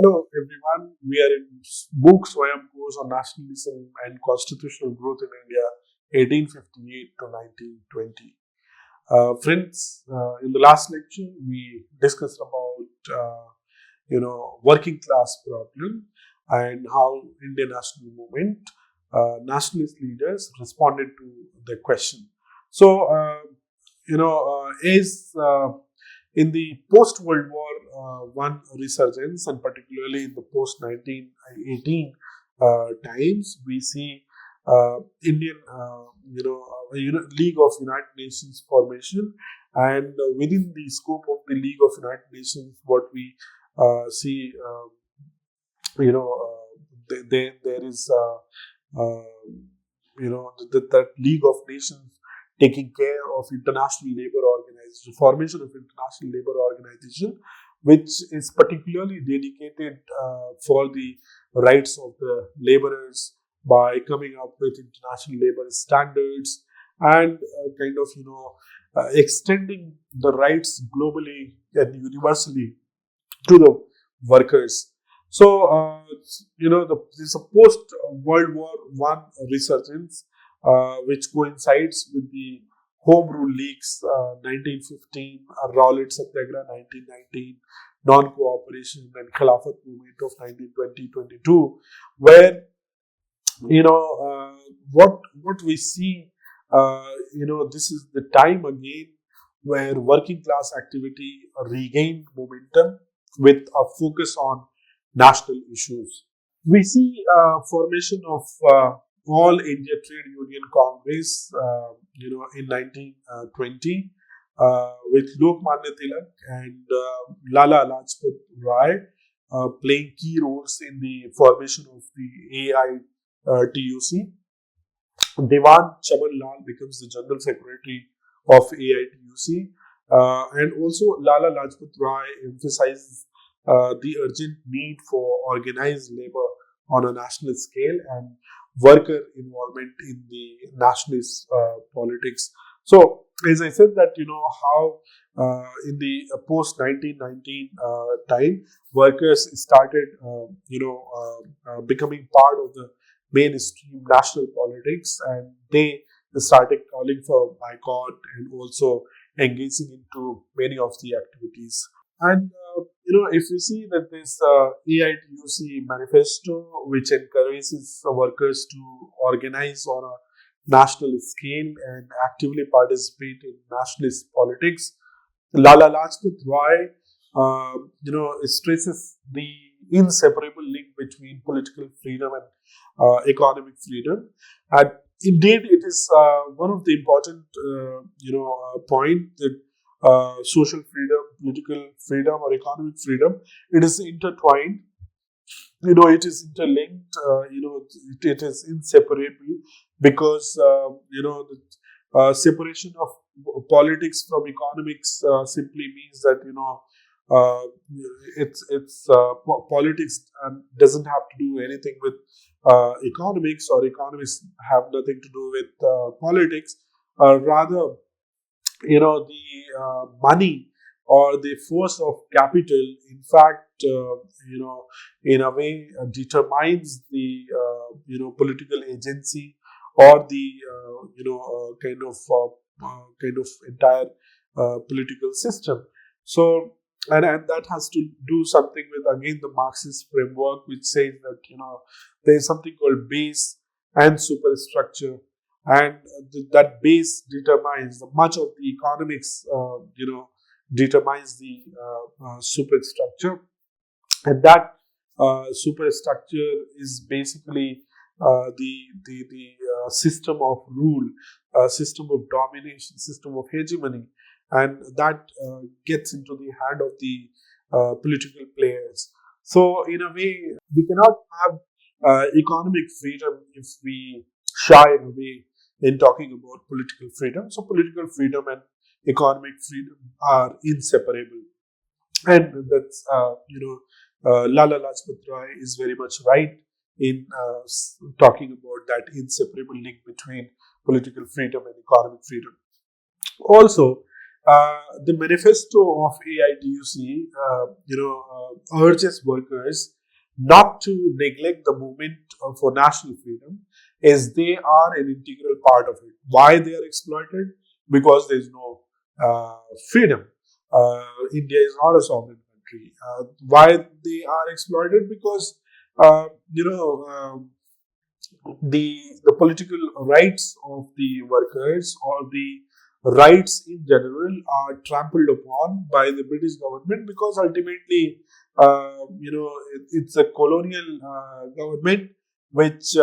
Hello everyone, we are in MOOC Swayam course on nationalism and constitutional growth in India 1858 to 1920. Friends, in the last lecture we discussed about working class problem and how Indian national movement nationalist leaders responded to the question. So is in the post-World War One resurgence, and particularly in the post-1918 times, we see Indian, League of United Nations formation, and within the scope of the League of United Nations, what we see, there is, that League of Nations taking care of international labor organization, formation of international labor organization, which is particularly dedicated for the rights of the laborers by coming up with international labor standards and extending the rights globally and universally to the workers. So, there's a post-World War One resurgence, which coincides with the Home Rule Leagues, 1915, Rowlatt Satyagraha, 1919, Non-Cooperation and Khilafat Movement of 1920-22, where what we see, this is the time again where working class activity regained momentum with a focus on national issues. We see formation of All India Trade Union Congress, in 1920, with Lokmanya Tilak and Lala Lajpat Rai playing key roles in the formation of the AITUC. Dewan Chaman Lal becomes the General Secretary of AITUC, and also Lala Lajpat Rai emphasizes the urgent need for organized labor on a national scale and worker involvement in the nationalist politics. So, as I said, that how in the post 1919 time, workers started becoming part of the mainstream national politics, and they started calling for boycott and also engaging into many of the activities. And if you see that this AITUC manifesto, which encourages the workers to organize on a national scale and actively participate in nationalist politics, Lala Lajpat Rai, stresses the inseparable link between political freedom and economic freedom. And indeed, it is one of the important, point that social freedom, political freedom, or economic freedom, it is intertwined. It is interlinked. It is inseparable because separation of politics from economics simply means that politics doesn't have to do anything with economics, or economics have nothing to do with politics. Rather, the money or the force of capital, in fact, in a way determines the political agency or the kind of entire political system. So, and that has to do something with, again, the Marxist framework, which says that there is something called base and superstructure, and that base determines the much of the economics. Determines the superstructure, and that superstructure is basically the system of rule, system of domination, system of hegemony, and that gets into the hand of the political players. So, in a way, we cannot have economic freedom if we shy away in talking about political freedom. So, political freedom and economic freedom are inseparable, and that's Lala Lajpat Rai is very much right in talking about that inseparable link between political freedom and economic freedom. Also, The manifesto of AITUC, urges workers not to neglect the movement for national freedom, as they are an integral part of it. Why they are exploited? Because there is no freedom. India is not a sovereign country. Why they are exploited? Because uh, you know. The political rights of the workers or the rights in general are trampled upon by the British government, because ultimately, it's a colonial government which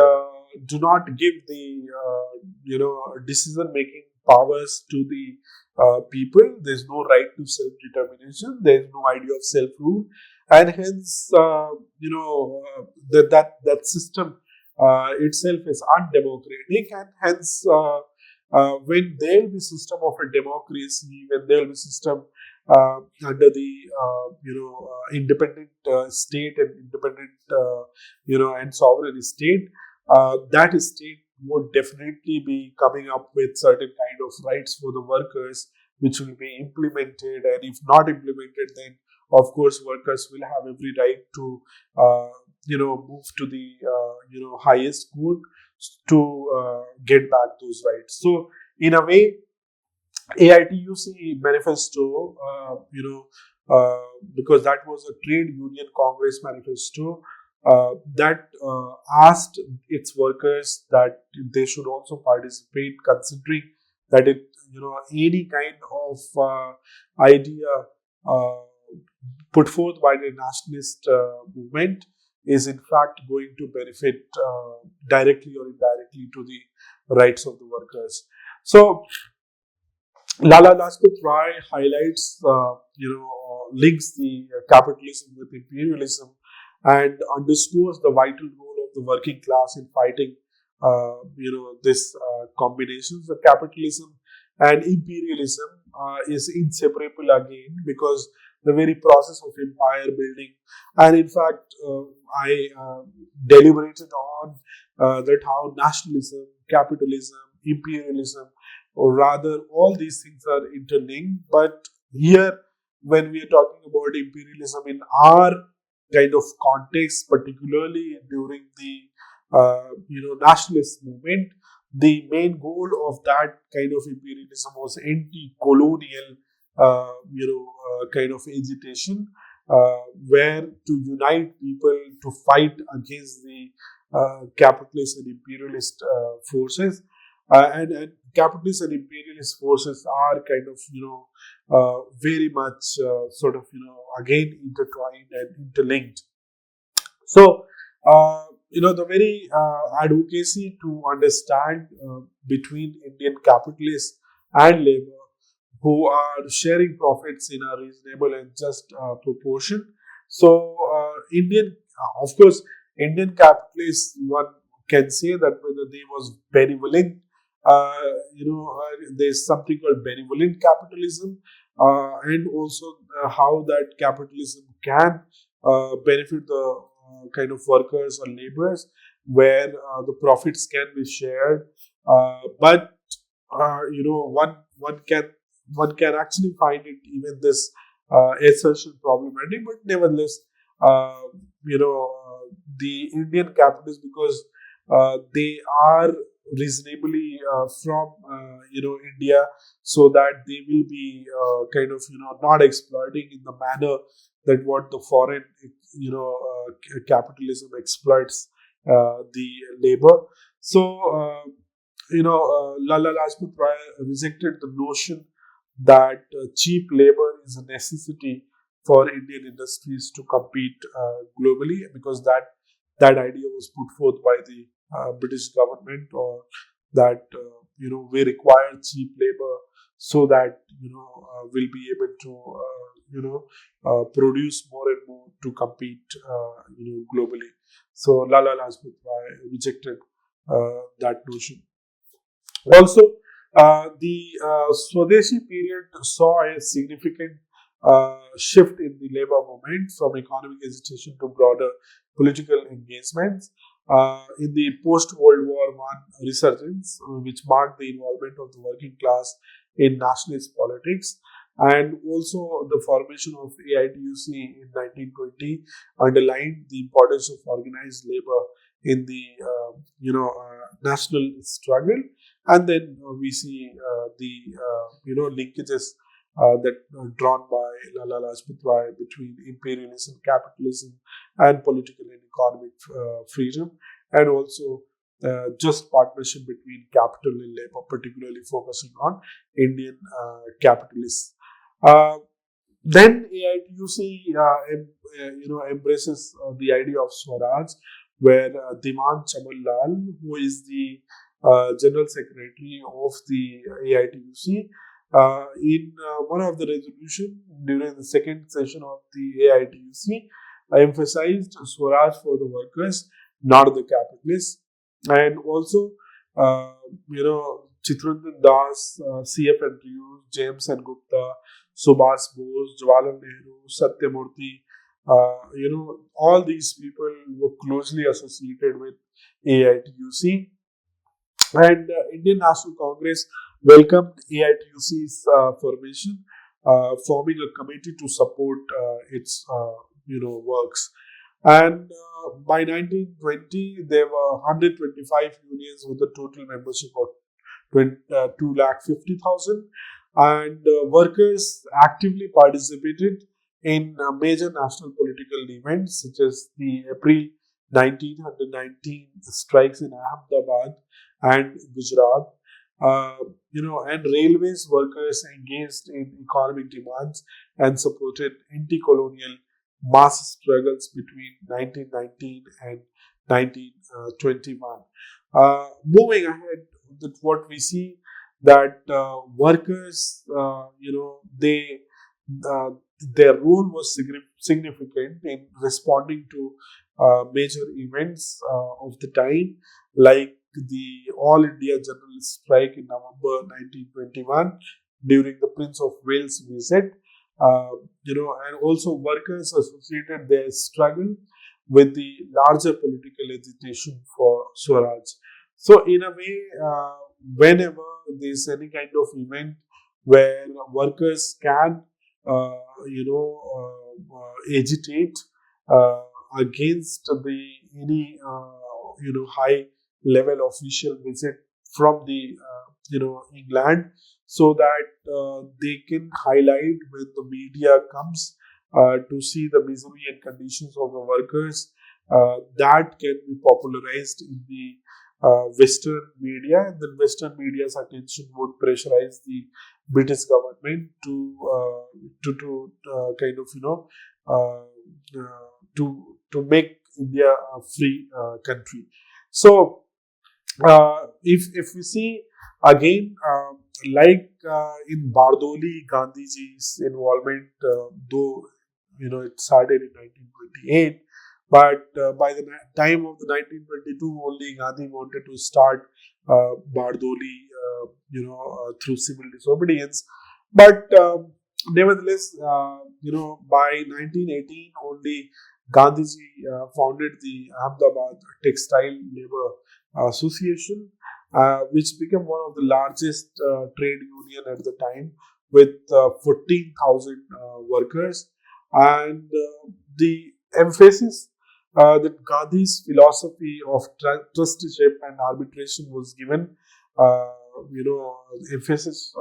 do not give the decision making powers to the people. There's no right to self determination. There's no idea of self rule, and hence, that system itself is undemocratic, and hence, when there will be system of a democracy, when there will be system under the independent state and independent and sovereign state, that state would definitely be coming up with certain kind of rights for the workers, which will be implemented, and if not implemented, then of course workers will have every right to move to the highest court to get back those rights. So in a way, AITUC manifesto, because that was a trade union Congress manifesto that asked its workers that they should also participate, considering that any kind of idea uh, put forth by the nationalist movement is in fact going to benefit directly or indirectly to the rights of the workers. So Lala Lajpat Rai highlights, links the capitalism with imperialism, and underscores the vital role of the working class in fighting, this combinations. The capitalism and imperialism is inseparable again, because the very process of empire building, and in fact, I deliberated on that how nationalism, capitalism, imperialism, or rather all these things are interlinked. But here, when we are talking about imperialism in our kind of context, particularly during the nationalist movement, the main goal of that kind of imperialism was anti-colonial kind of agitation, where to unite people to fight against the capitalist and imperialist forces, and capitalist and imperialist forces are kind of very much again intertwined and interlinked. So the very advocacy to understand between Indian capitalists and labor, who are sharing profits in a reasonable and just proportion. So of course, Indian capitalists, one can say that whether they was benevolent, there's something called benevolent capitalism, and also how that capitalism can benefit the kind of workers or laborers, where the profits can be shared, but one can actually find it, even this assertion, problematic. But nevertheless, uh, the Indian capitalists, because they are reasonably from India, so that they will be not exploiting in the manner that what the foreign capitalism exploits the labor. So Lala Lajpat Rai rejected the notion that cheap labor is a necessity for Indian industries to compete globally, because that idea was put forth by the British government, or that we require cheap labor so that we'll be able to produce more and more to compete globally. So Lala Lajpat Rai rejected that notion. Also, the Swadeshi period saw a significant shift in the labor movement from economic agitation to broader political engagements. In the post-World War I resurgence, which marked the involvement of the working class in nationalist politics. And also the formation of AITUC in 1920 underlined the importance of organized labor in the national struggle. And then we see the linkages that are drawn by Lala Lajpat Rai between imperialism, capitalism, and political and economic freedom, and also just partnership between capital and labor, particularly focusing on Indian capitalists. Uh, then AITUC embraces the idea of Swaraj, where Diman Chamal Lal, who is the General Secretary of the AITUC, in one of the resolution during the second session of the AITUC, emphasized Swaraj for the workers, not the capitalists, and also Chitraranjan Das, C.F. Andrews, James N. Gupta, Subhas Bose, Jawaharlal Nehru, Satyamurthy, all these people were closely associated with AITUC. And Indian National Congress welcomed AITUC's formation, forming a committee to support its works. And by 1920, there were 125 unions with a total membership of 250,000, and workers actively participated in major national political events such as the April 1919 strikes in Ahmedabad and Gujarat. And railways workers engaged in economic demands and supported anti-colonial mass struggles between 1919 and 1921. Moving ahead, that what we see that workers, they their role was significant in responding to major events of the time, like the All India General Strike in November 1921 during the Prince of Wales visit. And also workers associated their struggle with the larger political agitation for Swaraj. So, in a way, whenever there's any kind of event where workers can, agitate uh, against the any high level official visit from the England, so that they can highlight when the media comes to see the misery and conditions of the workers. That can be popularized in the Western media, and then Western media's attention would pressurize the British government to kind of to make India a free country. So if we see again, in Bardoli, Gandhiji's involvement, though it started in 1928, but by the time of the 1922, only Gandhi wanted to start Bardoli, through civil disobedience. But nevertheless, by 1918, only Gandhiji founded the Ahmedabad Textile Labor Association, which became one of the largest trade union at the time, with 14,000 workers. And the emphasis that Gandhi's philosophy of trusteeship and arbitration was given, emphasis,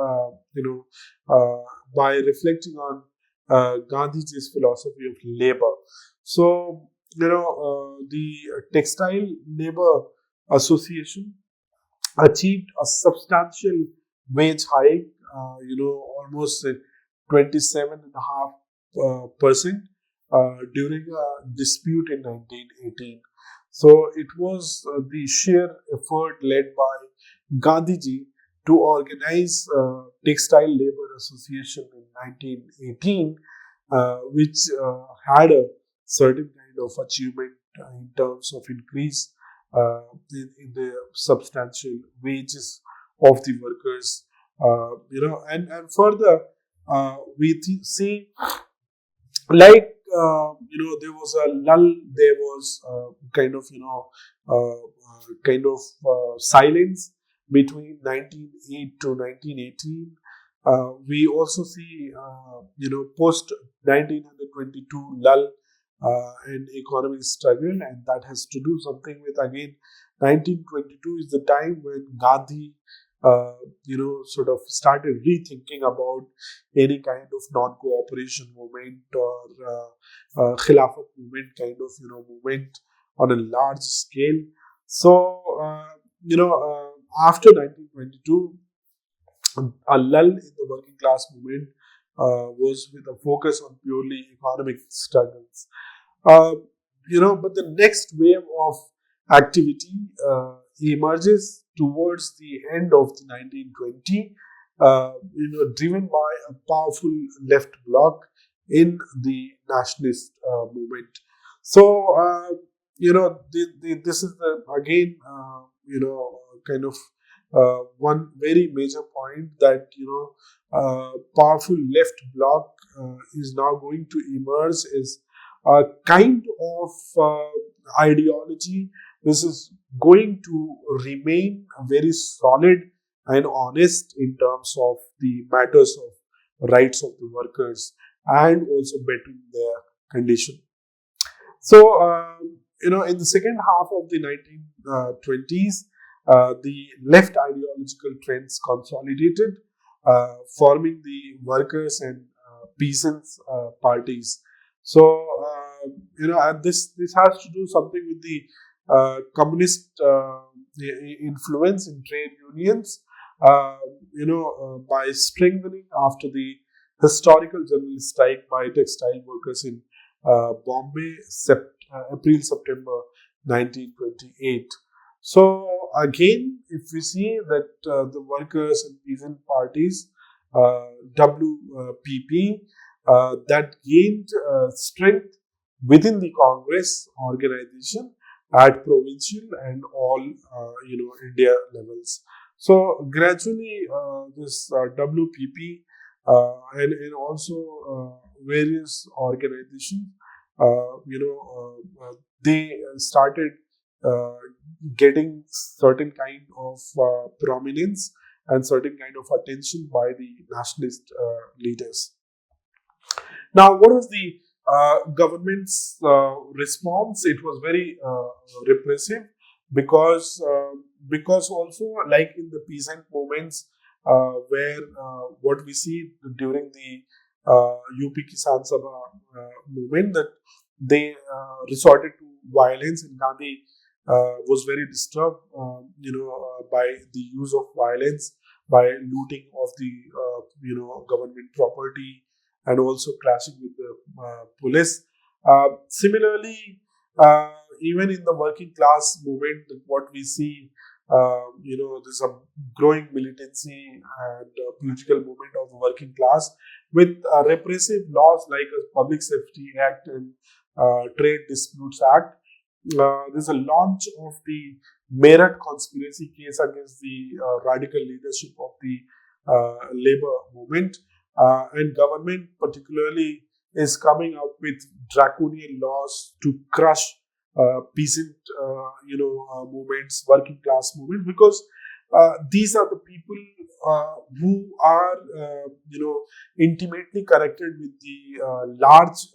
by reflecting on Gandhiji's philosophy of labor. So, the Textile Labor Association achieved a substantial wage hike, almost 27.5% during a dispute in 1918. So it was the sheer effort led by Gandhiji to organize Textile Labor Association in 1918, which had a certain kind of achievement in terms of increase in the substantial wages of the workers. And further, we see, like, there was a lull, there was kind of silence between 1908 to 1918. We also see, post 1922 lull and economic struggle, and that has to do something with, again, 1922 is the time when Gandhi, sort of started rethinking about any kind of non-cooperation movement or Khilafat movement kind of, movement on a large scale. So, after 1922, a lull in the working class movement was with a focus on purely economic struggles. Uh, but the next wave of activity emerges towards the end of the 1920, driven by a powerful left bloc in the nationalist movement. So, this is again, kind of one very major point that, powerful left bloc is now going to emerge is a kind of ideology which is going to remain very solid and honest in terms of the matters of rights of the workers and also bettering their condition. So, in the second half of the 1920s, the left ideological trends consolidated, forming the workers and peasants parties. So, and this has to do something with the communist influence in trade unions, by strengthening after the historical general strike by textile workers in Bombay, April-September 1928. So again, if we see that the workers and peasant parties, WPP, that gained strength within the Congress organization at provincial and all, India levels. So gradually, this WPP and also various organizations, they started getting certain kind of prominence and certain kind of attention by the nationalist leaders. Now, what was the government's response? It was very repressive because also, like in the peasant movements, where what we see during the UP Kisan Sabha movement, that they resorted to violence, and Gandhi was very disturbed, by the use of violence, by looting of the, government property, and also clashing with the police. Similarly, even in the working class movement, what we see, there's a growing militancy and political movement of the working class with repressive laws like a Public Safety Act and Trade Disputes Act. There's a launch of the Meerut conspiracy case against the radical leadership of the labor movement, and government particularly is coming up with draconian laws to crush peasant, movements, working class movements, because these are the people who are, intimately connected with the large,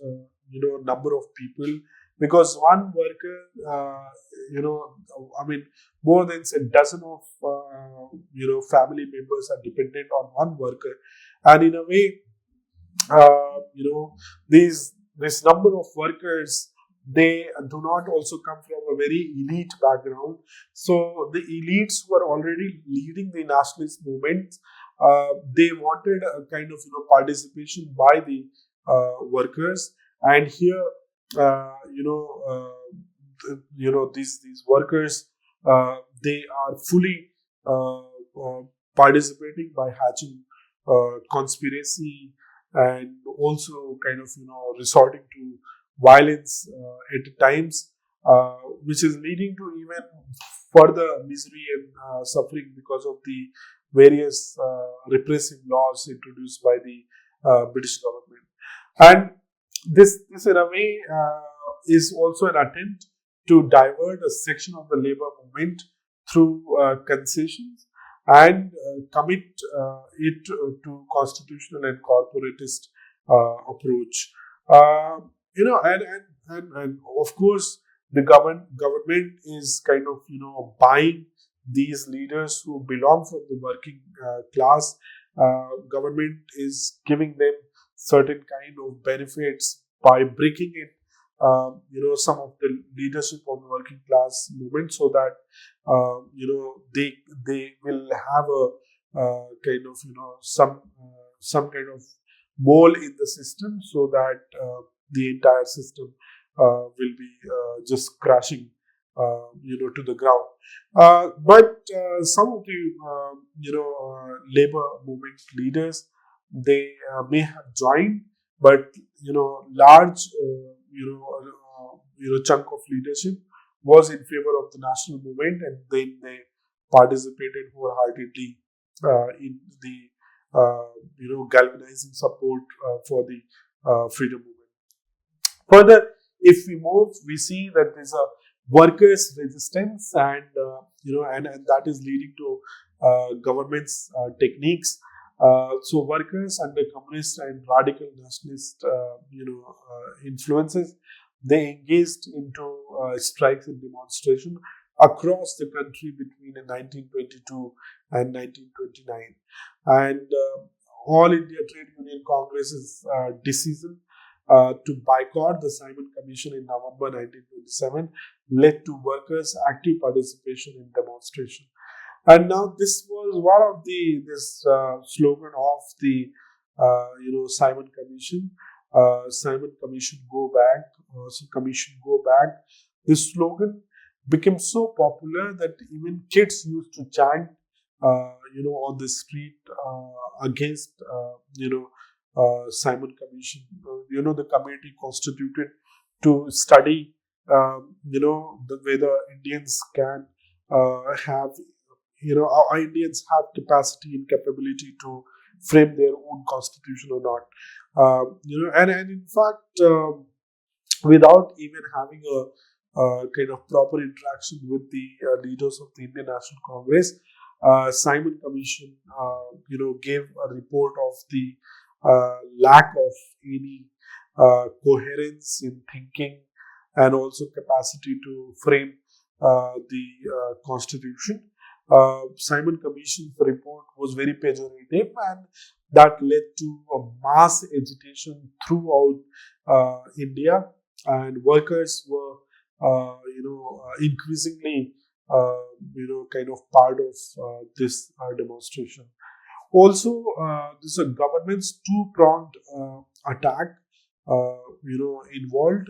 number of people. Because one worker, more than a dozen of, family members are dependent on one worker, and in a way, this number of workers, they do not also come from a very elite background. So the elites were already leading the nationalist movement. They wanted a kind of, participation by the workers, and here, these workers, they are fully participating by hatching conspiracy, and also kind of, resorting to violence at times, which is leading to even further misery and suffering because of the various repressive laws introduced by the British government. And this in a way is also an attempt to divert a section of the labor movement through concessions. and commit it to constitutional and corporatist approach. Uh, and of course, the government is kind of buying these leaders who belong from the working class. Government is giving them certain kind of benefits by breaking it, some of the leadership of the working class movement, so that they will have a kind of some kind of mole in the system, so that the entire system will be just crashing to the ground. But some of the labor movement leaders, they may have joined, but large chunk of leadership was in favor of the national movement, and then they participated wholeheartedly in the galvanizing support for the freedom movement. Further, if we move, we see that there's a workers' resistance, and and that is leading to government's techniques. So workers under communist and radical nationalist, influences, they engaged into strikes and demonstration across the country between 1922 and 1929, and All India Trade Union Congress's decision to boycott the Simon Commission in November 1927 led to workers' active participation in demonstration. And now this was one of this slogan of the Simon Commission. Simon Commission go back. So Commission go back. This slogan became so popular that even kids used to chant, on the street against, Simon Commission. The committee constituted to study, the way the Indians can have, our Indians have capacity and capability to frame their own constitution or not. And in fact, without even having a kind of proper interaction with the leaders of the Indian National Congress, Simon Commission, gave a report of the lack of any coherence in thinking and also capacity to frame the constitution. Simon Commission's report was very pejorative, and that led to a mass agitation throughout India, and workers were, increasingly, kind of part of this demonstration. Also, this is a government's two-pronged attack, involved,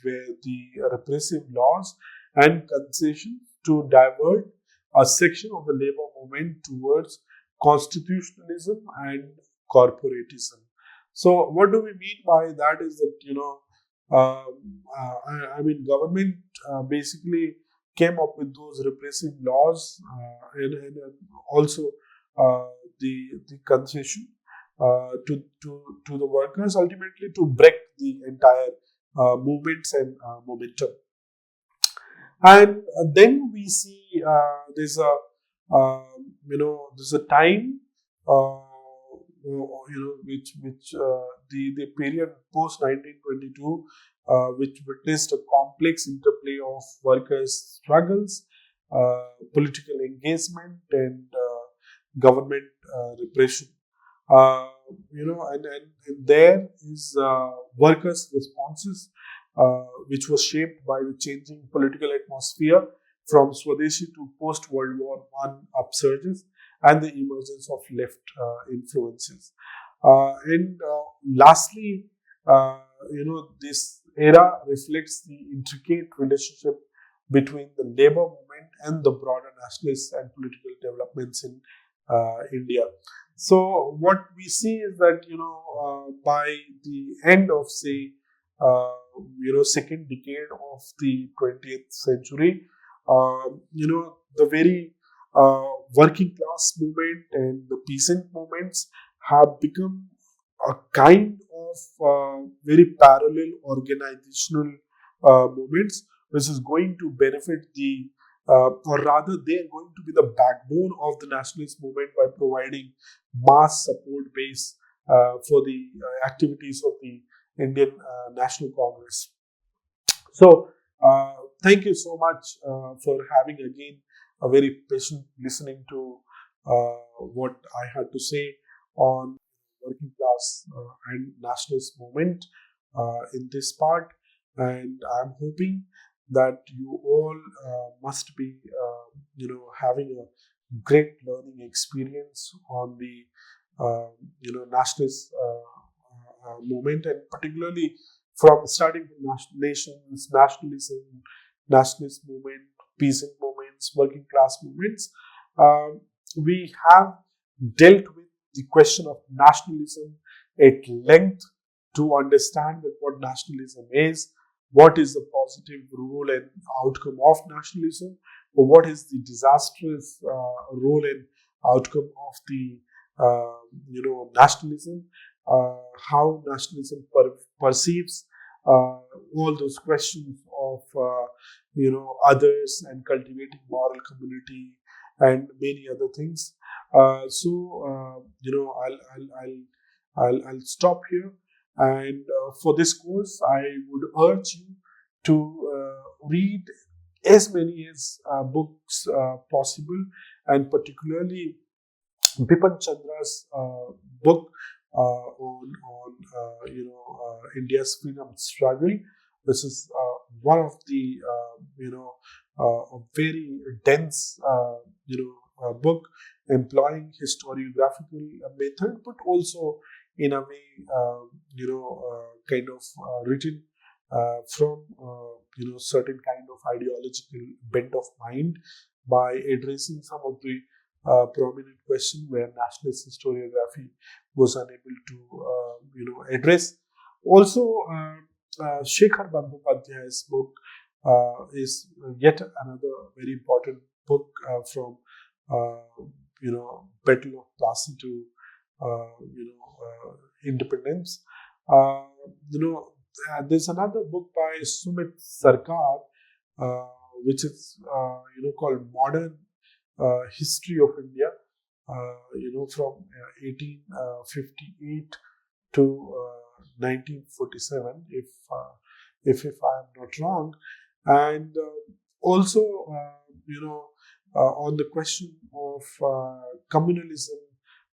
where the repressive laws and concessions to divert a section of the labor movement towards constitutionalism and corporatism. So, what do we mean by that is that, government basically came up with those repressive laws, and also the concession to the workers, ultimately to break the entire movements and momentum. And then we see there's a time, which the period post 1922, which witnessed a complex interplay of workers' struggles, political engagement, and government repression. And there is workers' responses, which was shaped by the changing political atmosphere from Swadeshi to post-World War I upsurges and the emergence of left influences. And lastly, this era reflects the intricate relationship between the labor movement and the broader nationalist and political developments in India. So what we see is that by the end of, say, second decade of the 20th century, the very working class movement and the peasant movements have become a kind of very parallel organizational movements, which is going to benefit the or rather, they are going to be the backbone of the nationalist movement by providing mass support base for the activities of the Indian National Congress. So, thank you so much for having again a very patient listening to what I had to say on working class and nationalist movement in this part. And I'm hoping that you all must be, having a great learning experience on the, nationalist movement, and particularly from starting from nations, nationalism, nationalist movement, peasant movements, working class movements. We have dealt with the question of nationalism at length to understand that what nationalism is, what is the positive role and outcome of nationalism, or what is the disastrous role and outcome of the nationalism, how nationalism perceives all those questions of others and cultivating moral community and many other things. I'll stop here. And for this course, I would urge you to read as many as books possible, and particularly Bipan Chandra's book on India's freedom struggle. This is one of the a very dense book, employing historiographical method, but also in a way kind of written from certain kind of ideological bent of mind, by addressing some of the prominent question where nationalist historiography was unable to address. Also, Shekhar Bandyopadhyay's book is yet another very important book from Battle of Plassey to independence. There's another book by Sumit Sarkar, which is called Modern History of India, from 1858 to 1947, if I am not wrong. And also, on the question of communalism,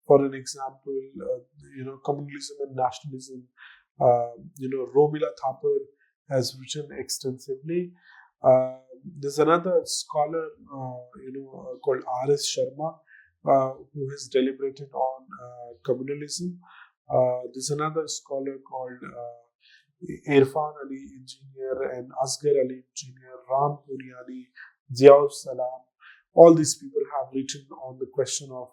for an example, communalism and nationalism, Romila Thapar has written extensively. There's another scholar, called R.S. Sharma, who has deliberated on communalism. There's another scholar called Irfan Ali Engineer and Asghar Ali Engineer, Ram Puriani, Ziaul Salam. All these people have written on the question of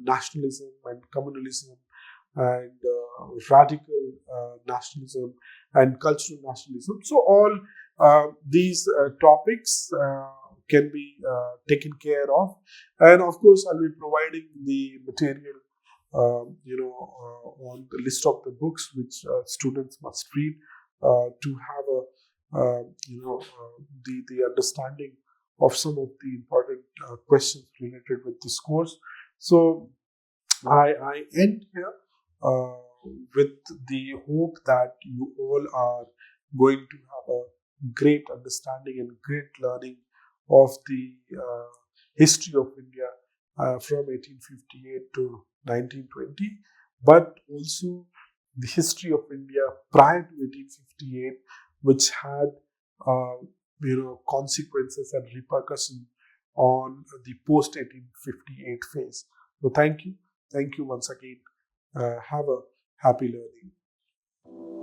nationalism and communalism and radical nationalism and cultural nationalism. So all these topics can be taken care of, and of course I'll be providing the material on the list of the books which students must read to have a the understanding of some of the important questions related with this course. So I end here with the hope that you all are going to have a great understanding and great learning of the history of India from 1858 to 1920, but also the history of India prior to 1858, which had consequences and repercussions on the post 1858 phase. So thank you once again. Have a happy learning.